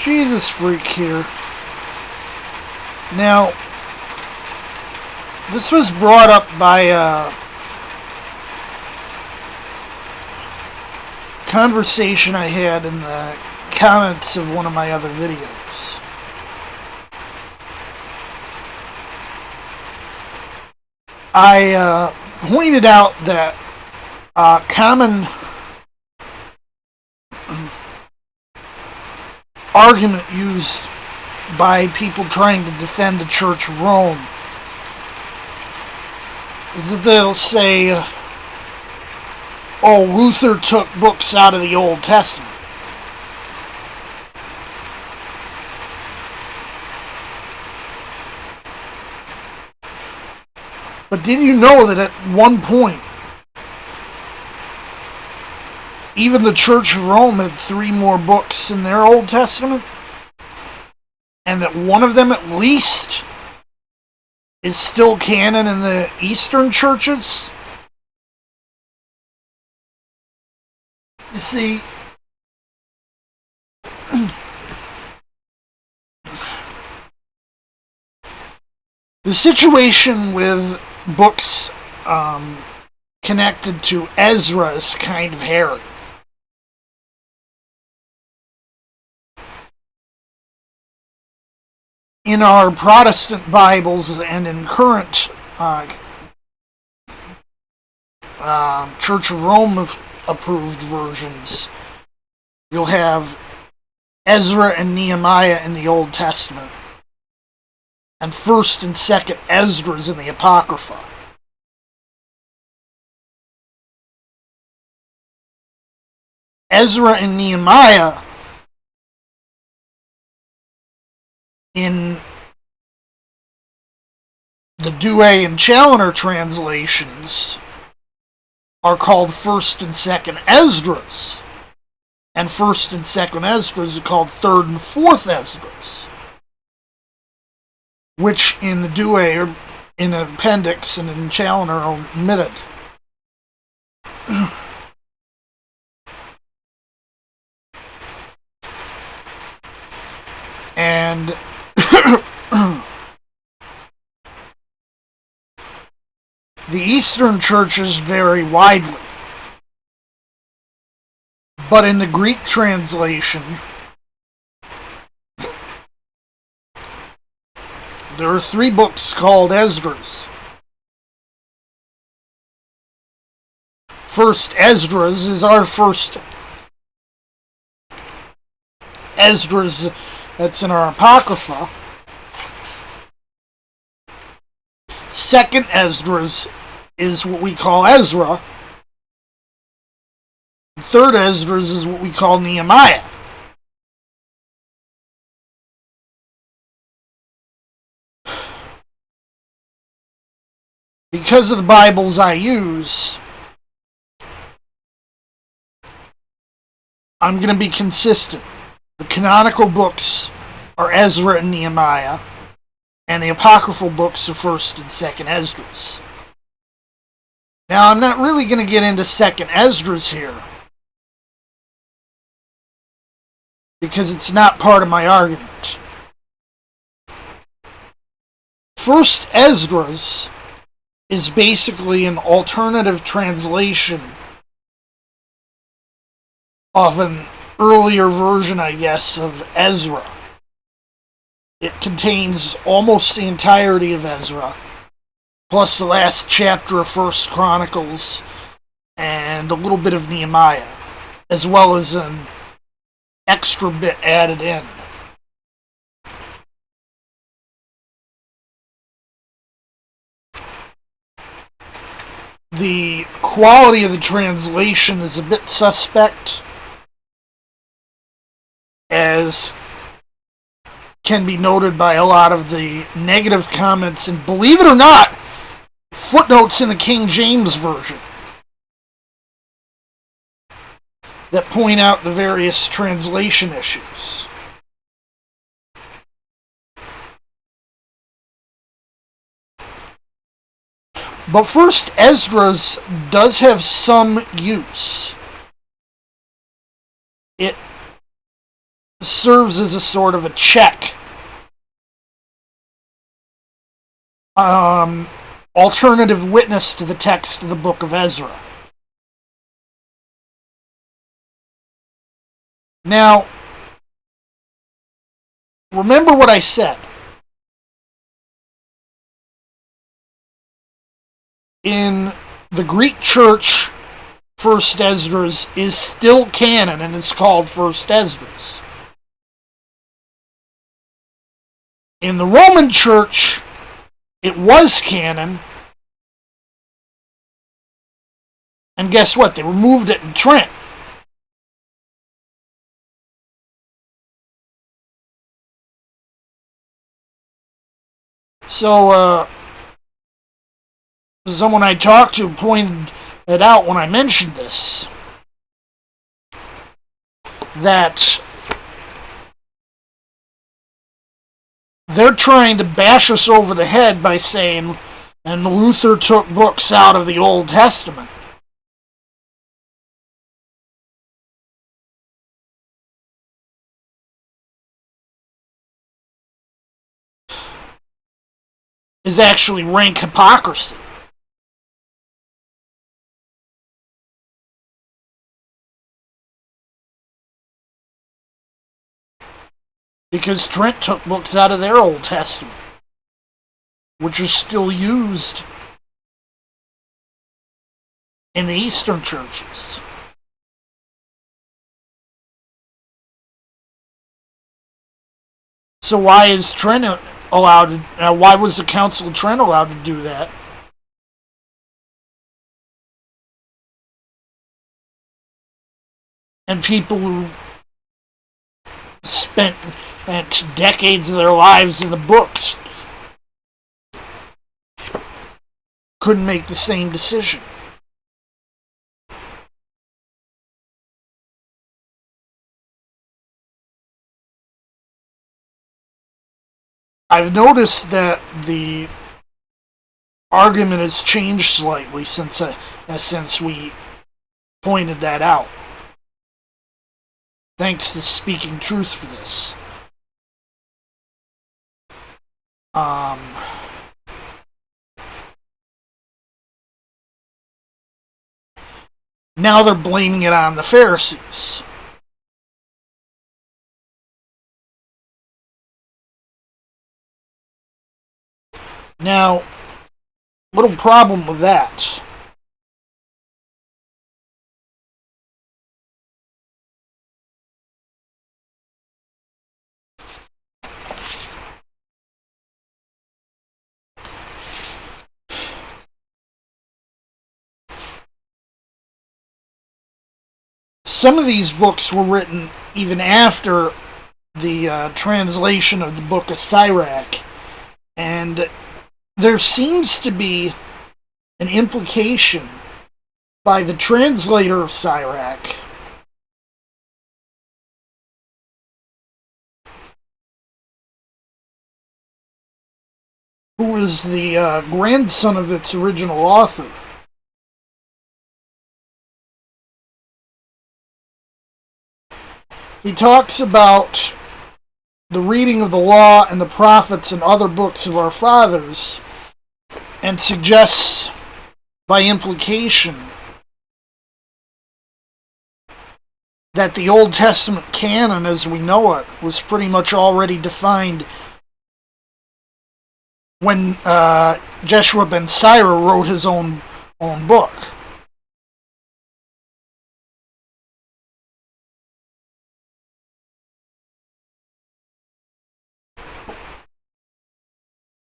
Jesus freak here. Now, this was brought up by a conversation I had in the comments of one of my other videos. I pointed out that common argument used by people trying to defend the Church of Rome is that they'll say, oh, Luther took books out of the Old Testament. But did you know that at one point, even the Church of Rome had 3 more books in their Old Testament? And that one of them, at least, is still canon in the Eastern churches? You see, the situation with books connected to Ezra is kind of hairy. In our Protestant Bibles and in current Church of Rome approved versions, you'll have Ezra and Nehemiah in the Old Testament, and 1st and 2nd Esdras in the Apocrypha. Ezra and Nehemiah in the Douay and Challoner translations are called 1st and 2nd Esdras, and 1st and 2nd Esdras are called 3rd and 4th Esdras, which in the Douay are in an appendix and in Challoner are omitted. And the Eastern churches vary widely, but in the Greek translation, there are 3 books called Esdras. First Esdras is our first Esdras that's in our Apocrypha. Second Esdras is what we call Ezra. Third Esdras is what we call Nehemiah. Because of the Bibles I use, I'm going to be consistent. The canonical books are Ezra and Nehemiah, and the apocryphal books are 1st and 2nd Esdras. Now, I'm not really going to get into 2nd Esdras here, because it's not part of my argument. 1st Esdras is basically an alternative translation of an earlier version, I guess, of Ezra. It contains almost the entirety of Ezra, plus the last chapter of 1st Chronicles, and a little bit of Nehemiah, as well as an extra bit added in. The quality of the translation is a bit suspect, as can be noted by a lot of the negative comments, and believe it or not, footnotes in the King James Version that point out the various translation issues. But 1st Esdras does have some use. It serves as a sort of a check. Alternative witness to the text of the book of Ezra. Now, remember what I said. In the Greek church, First Esdras is still canon and is called First Esdras. In the Roman church, it was canon, and guess what? They removed it in Trent. So, someone I talked to pointed it out when I mentioned this, that they're trying to bash us over the head by saying, and Luther took books out of the Old Testament. Is actually rank hypocrisy. Because Trent took books out of their Old Testament, which is still used in the Eastern churches. So why is Trent allowed to, why was the Council of Trent allowed to do that? And people who spent decades of their lives in the books couldn't make the same decision. I've noticed that the argument has changed slightly since we pointed that out. Thanks to Speaking Truth for this. Now they're blaming it on the Pharisees. Now, little problem with that. Some of these books were written even after the translation of the book of Syriac, and there seems to be an implication by the translator of Syriac who was the grandson of its original author. He talks about the reading of the law and the prophets and other books of our fathers, and suggests by implication that the Old Testament canon as we know it was pretty much already defined when Jeshua ben Sirah wrote his own book.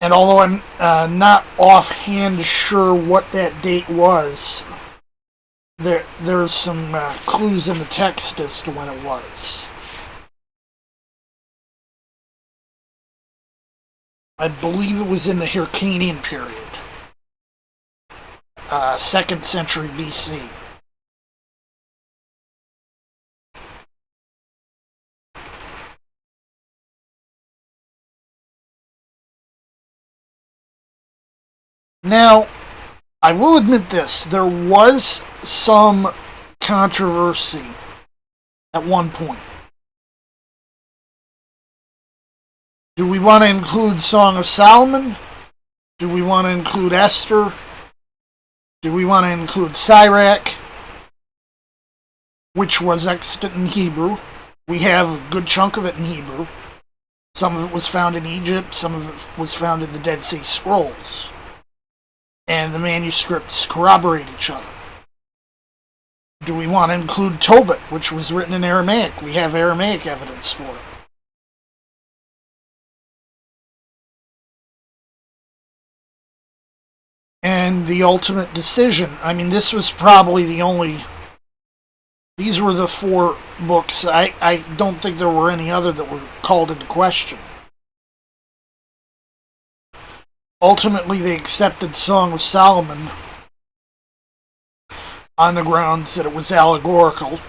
And although I'm not offhand sure what that date was, there's some clues in the text as to when it was. I believe it was in the Hyrcanian period, 2nd century BC. Now, I will admit this, there was some controversy at one point Do we want to include Song of Solomon? Do we want to include Esther? Do we want to include Syriac, which was extant in Hebrew? We have a good chunk of it in Hebrew. Some of it was found in Egypt, some of it was found in the Dead Sea Scrolls. And the manuscripts corroborate each other. Do we want to include Tobit, which was written in Aramaic? We have Aramaic evidence for it. And the ultimate decision, I mean, this was probably the only... These were the 4 books. I don't think there were any other that were called into question. Ultimately, they accepted Song of Solomon on the grounds that it was allegorical.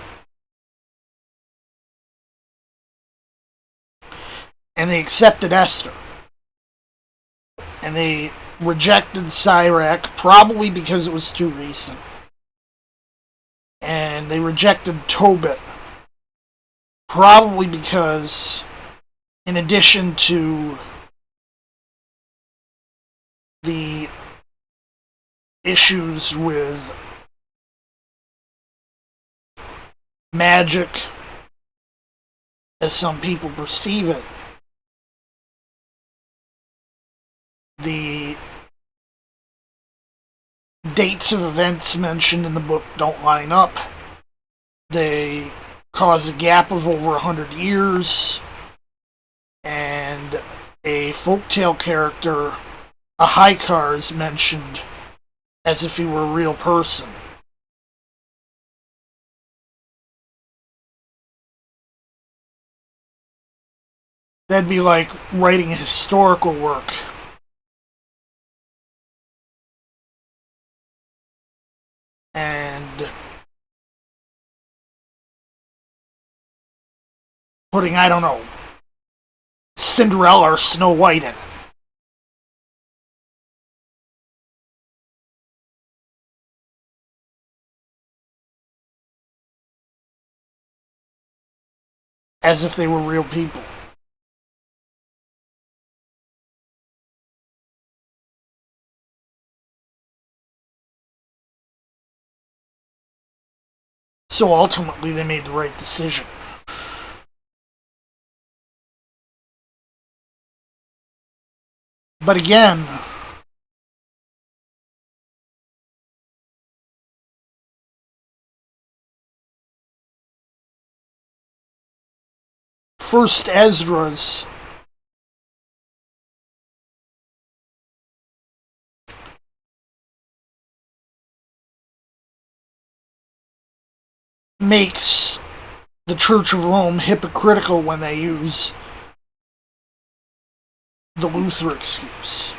And they accepted Esther. And they rejected Syriac, probably because it was too recent. And they rejected Tobit, probably because, in addition to the issues with magic, as some people perceive it, the dates of events mentioned in the book don't line up. They cause a gap of over 100 years, and a folktale character, a Haikar, is mentioned as if he were a real person. That'd be like writing a historical work. And putting, I don't know, Cinderella or Snow White in it. As if they were real people. So ultimately, they made the right decision. But again, First Esdras makes the Church of Rome hypocritical when they use the Luther excuse.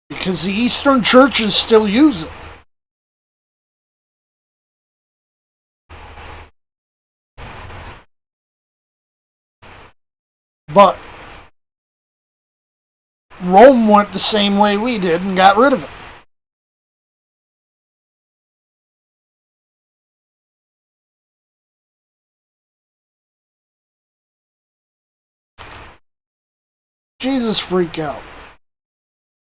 Because the Eastern churches still use it. But Rome went the same way we did and got rid of it. Jesus, freak out.